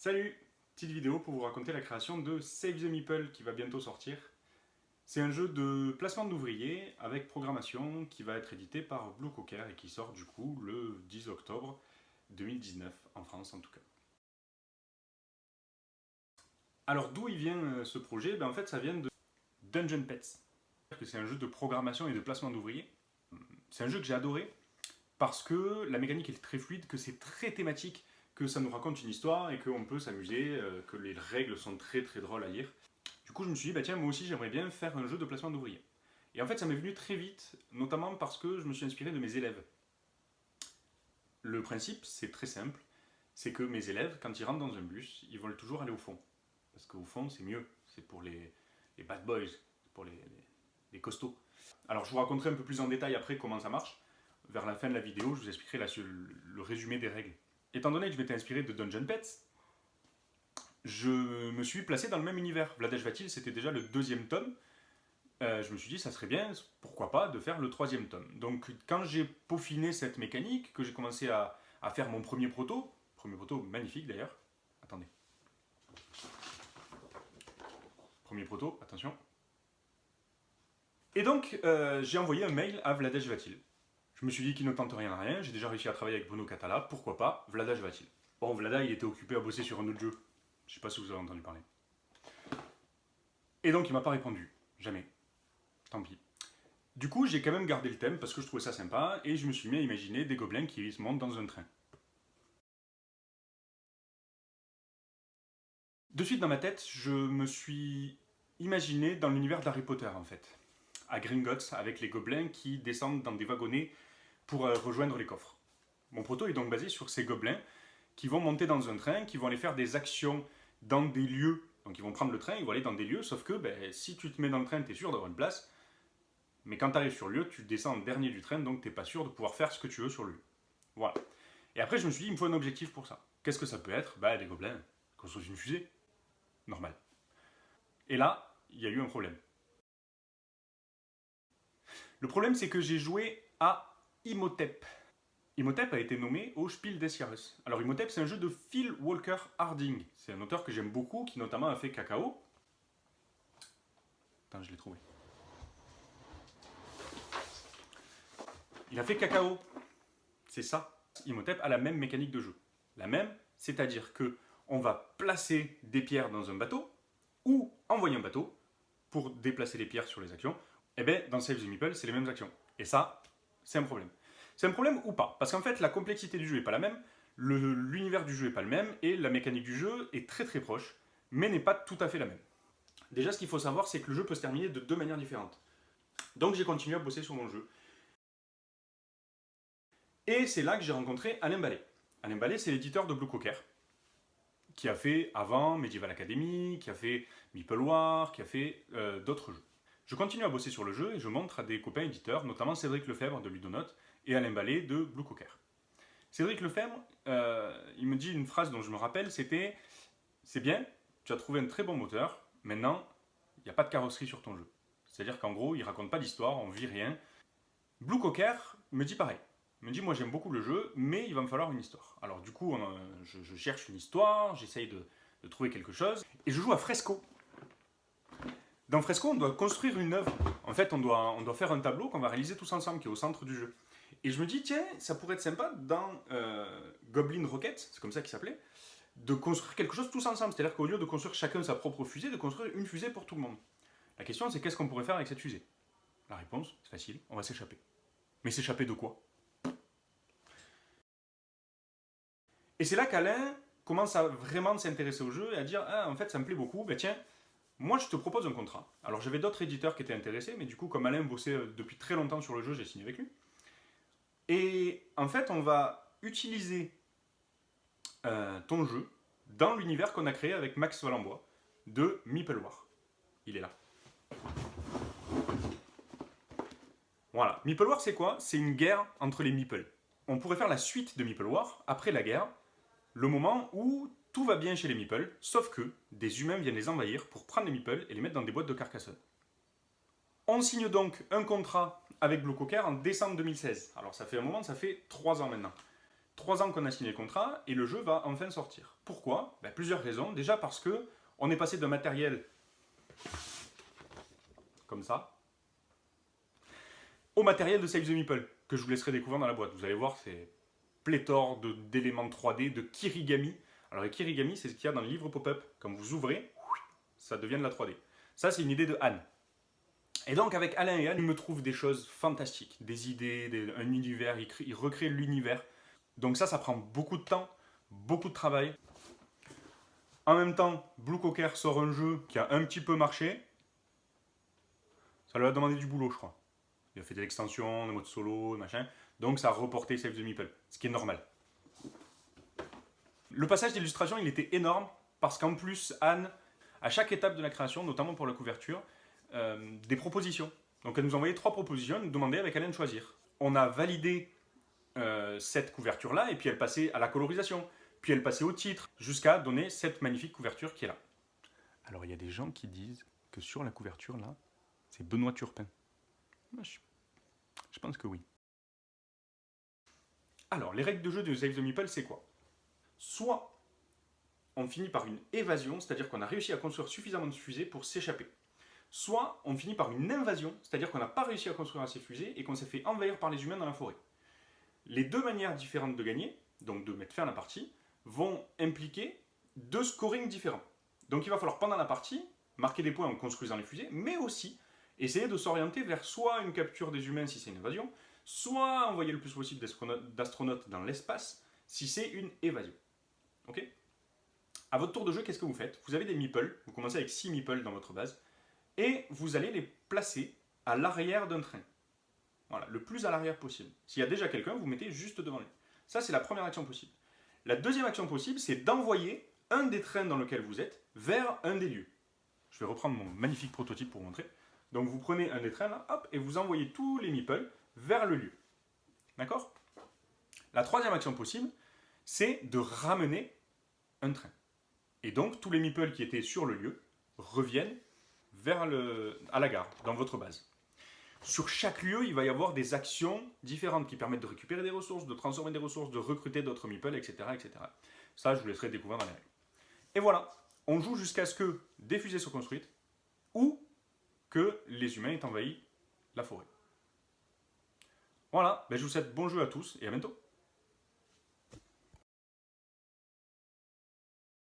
Salut! Petite vidéo pour vous raconter la création de Save the Meeple qui va bientôt sortir. C'est un jeu de placement d'ouvriers avec programmation qui va être édité par Blue Cocker et qui sort du coup le 10 octobre 2019, en France en tout cas. Alors d'où il vient ce projet? En fait ça vient de Dungeon Pets. C'est un jeu de programmation et de placement d'ouvriers. C'est un jeu que j'ai adoré parce que la mécanique est très fluide, que c'est très thématique, que ça nous raconte une histoire et qu'on peut s'amuser, que les règles sont très très drôles à lire. Du coup, je me suis dit, bah tiens, moi aussi j'aimerais bien faire un jeu de placement d'ouvriers. Et en fait, ça m'est venu très vite, notamment parce que je me suis inspiré de mes élèves. Le principe, c'est très simple, c'est que mes élèves, quand ils rentrent dans un bus, ils veulent toujours aller au fond. Parce qu'au fond, c'est mieux, c'est pour les bad boys, c'est pour les costauds. Alors, je vous raconterai un peu plus en détail après comment ça marche. Vers la fin de la vidéo, je vous expliquerai le résumé des règles. Étant donné que je m'étais inspiré de Dungeon Pets, je me suis placé dans le même univers. Vladej Vatil, c'était déjà le 2e tome. Je me suis dit, ça serait bien, pourquoi pas, de faire le 3e tome. Donc, quand j'ai peaufiné cette mécanique, que j'ai commencé à faire mon premier proto magnifique d'ailleurs. Attendez. Premier proto, attention. Et donc, j'ai envoyé un mail à Vladej Vatil. Je me suis dit qu'il ne tente rien à rien, j'ai déjà réussi à travailler avec Bruno Catala, pourquoi pas, Vladej Vatil. Bon, Vlada, il était occupé à bosser sur un autre jeu. Je sais pas si vous avez entendu parler. Et donc, il m'a pas répondu. Jamais. Tant pis. Du coup, j'ai quand même gardé le thème parce que je trouvais ça sympa et je me suis mis à imaginer des gobelins qui se montent dans un train. De suite dans ma tête, je me suis imaginé dans l'univers d'Harry Potter en fait. À Gringotts, avec les gobelins qui descendent dans des wagonnets pour rejoindre les coffres. Mon proto est donc basé sur ces gobelins qui vont monter dans un train, qui vont aller faire des actions dans des lieux. Donc ils vont prendre le train, ils vont aller dans des lieux, sauf que si tu te mets dans le train, tu es sûr d'avoir une place. Mais quand tu arrives sur le lieu, tu descends dernier du train, donc tu n'es pas sûr de pouvoir faire ce que tu veux sur le lieu. Voilà. Et après, je me suis dit, il me faut un objectif pour ça. Qu'est-ce que ça peut être? Des gobelins. Construire une fusée. Normal. Et là, il y a eu un problème. Le problème, c'est que j'ai joué à Imhotep. Imhotep a été nommé au Spiel des Jahres. Alors Imhotep, c'est un jeu de Phil Walker Harding. C'est un auteur que j'aime beaucoup, qui notamment a fait Cacao. Attends, je l'ai trouvé. Il a fait Cacao. C'est ça. Imhotep a la même mécanique de jeu. La même, c'est-à-dire que on va placer des pierres dans un bateau, ou envoyer un bateau pour déplacer les pierres sur les actions. Et bien, dans Save the Meeple, c'est les mêmes actions. Et ça, c'est un problème. C'est un problème ou pas? Parce qu'en fait, la complexité du jeu n'est pas la même, l'univers du jeu n'est pas le même, et la mécanique du jeu est très très proche, mais n'est pas tout à fait la même. Déjà, ce qu'il faut savoir, c'est que le jeu peut se terminer de 2 manières différentes. Donc j'ai continué à bosser sur mon jeu. Et c'est là que j'ai rencontré Alain Ballet. Alain Ballet, c'est l'éditeur de Blue Cocker, qui a fait avant Medieval Academy, qui a fait Meeple War, qui a fait d'autres jeux. Je continue à bosser sur le jeu et je montre à des copains éditeurs, notamment Cédric Lefebvre de Ludonote et Alain Ballet de Blue Cocker. Cédric Lefebvre, il me dit une phrase dont je me rappelle, c'était « C'est bien, tu as trouvé un très bon moteur, maintenant, il n'y a pas de carrosserie sur ton jeu. » C'est-à-dire qu'en gros, il ne raconte pas d'histoire, on vit rien. Blue Cocker me dit pareil. Il me dit, moi j'aime beaucoup le jeu, mais il va me falloir une histoire. Alors du coup, je cherche une histoire, j'essaye de trouver quelque chose, et je joue à Fresco. Dans Fresco, on doit construire une œuvre. En fait, on doit faire un tableau qu'on va réaliser tous ensemble, qui est au centre du jeu. Et je me dis, tiens, ça pourrait être sympa dans Goblin Rocket, c'est comme ça qu'il s'appelait, de construire quelque chose tous ensemble. C'est-à-dire qu'au lieu de construire chacun sa propre fusée, de construire une fusée pour tout le monde. La question, c'est qu'est-ce qu'on pourrait faire avec cette fusée? La réponse, c'est facile, on va s'échapper. Mais s'échapper de quoi? Et c'est là qu'Alain commence à vraiment s'intéresser au jeu et à dire « Ah, en fait, ça me plaît beaucoup, tiens, moi je te propose un contrat. » Alors j'avais d'autres éditeurs qui étaient intéressés, mais du coup, comme Alain bossait depuis très longtemps sur le jeu, j'ai signé avec lui. Et en fait, on va utiliser ton jeu dans l'univers qu'on a créé avec Max Valenbois de Meeple War. Il est là. Voilà. Meeple War, c'est quoi? C'est une guerre entre les Meeple. On pourrait faire la suite de Meeple War, après la guerre, le moment où tout va bien chez les Meeple, sauf que des humains viennent les envahir pour prendre les Meeple et les mettre dans des boîtes de Carcassonne. On signe donc un contrat avec Blue Cocker en décembre 2016. Alors ça fait un moment, ça fait 3 ans maintenant. 3 ans qu'on a signé le contrat et le jeu va enfin sortir. Pourquoi? Ben, plusieurs raisons. Déjà parce que on est passé d'un matériel comme ça au matériel de Save the Meeple, que je vous laisserai découvrir dans la boîte. Vous allez voir, c'est pléthore d'éléments 3D, de kirigami. Alors les kirigami, c'est ce qu'il y a dans le livre pop-up. Quand vous ouvrez, ça devient de la 3D. Ça, c'est une idée de Anne. Et donc avec Alain et Anne, ils me trouvent des choses fantastiques, des idées, un univers, ils recréent l'univers. Donc ça prend beaucoup de temps, beaucoup de travail. En même temps, Blue Cocker sort un jeu qui a un petit peu marché. Ça lui a demandé du boulot, je crois. Il a fait des extensions, des modes solo, machin. Donc ça a reporté Save the Meeple, ce qui est normal. Le passage d'illustration, il était énorme, parce qu'en plus, Anne, à chaque étape de la création, notamment pour la couverture, des propositions. Donc elle nous envoyait 3 propositions, elle nous demandait avec Alain de choisir. On a validé cette couverture-là, et puis elle passait à la colorisation, puis elle passait au titre, jusqu'à donner cette magnifique couverture qui est là. Alors il y a des gens qui disent que sur la couverture, là, c'est Benoît Turpin. Moi, je pense que oui. Alors, les règles de jeu de Save the Meeple, c'est quoi? Soit on finit par une évasion, c'est-à-dire qu'on a réussi à construire suffisamment de fusées pour s'échapper. Soit on finit par une invasion, c'est-à-dire qu'on n'a pas réussi à construire assez de fusées et qu'on s'est fait envahir par les humains dans la forêt. Les 2 manières différentes de gagner, donc de mettre fin à la partie, vont impliquer 2 scorings différents. Donc il va falloir pendant la partie marquer des points en construisant les fusées, mais aussi essayer de s'orienter vers soit une capture des humains si c'est une invasion, soit envoyer le plus possible d'astronautes dans l'espace si c'est une évasion. Ok? À votre tour de jeu, qu'est-ce que vous faites? Vous avez des meeples, vous commencez avec 6 meeples dans votre base, et vous allez les placer à l'arrière d'un train. Voilà, le plus à l'arrière possible. S'il y a déjà quelqu'un, vous mettez juste devant lui. Ça, c'est la première action possible. La deuxième action possible, c'est d'envoyer un des trains dans lequel vous êtes vers un des lieux. Je vais reprendre mon magnifique prototype pour vous montrer. Donc vous prenez un des trains là, hop, et vous envoyez tous les meeples vers le lieu. D'accord? La troisième action possible, c'est de ramener un train. Et donc tous les meeples qui étaient sur le lieu reviennent à la gare, dans votre base. Sur chaque lieu, il va y avoir des actions différentes qui permettent de récupérer des ressources, de transformer des ressources, de recruter d'autres meeples, etc., etc. Ça, je vous laisserai découvrir dans les règles. Et voilà, on joue jusqu'à ce que des fusées soient construites ou que les humains aient envahi la forêt. Voilà, je vous souhaite bon jeu à tous et à bientôt.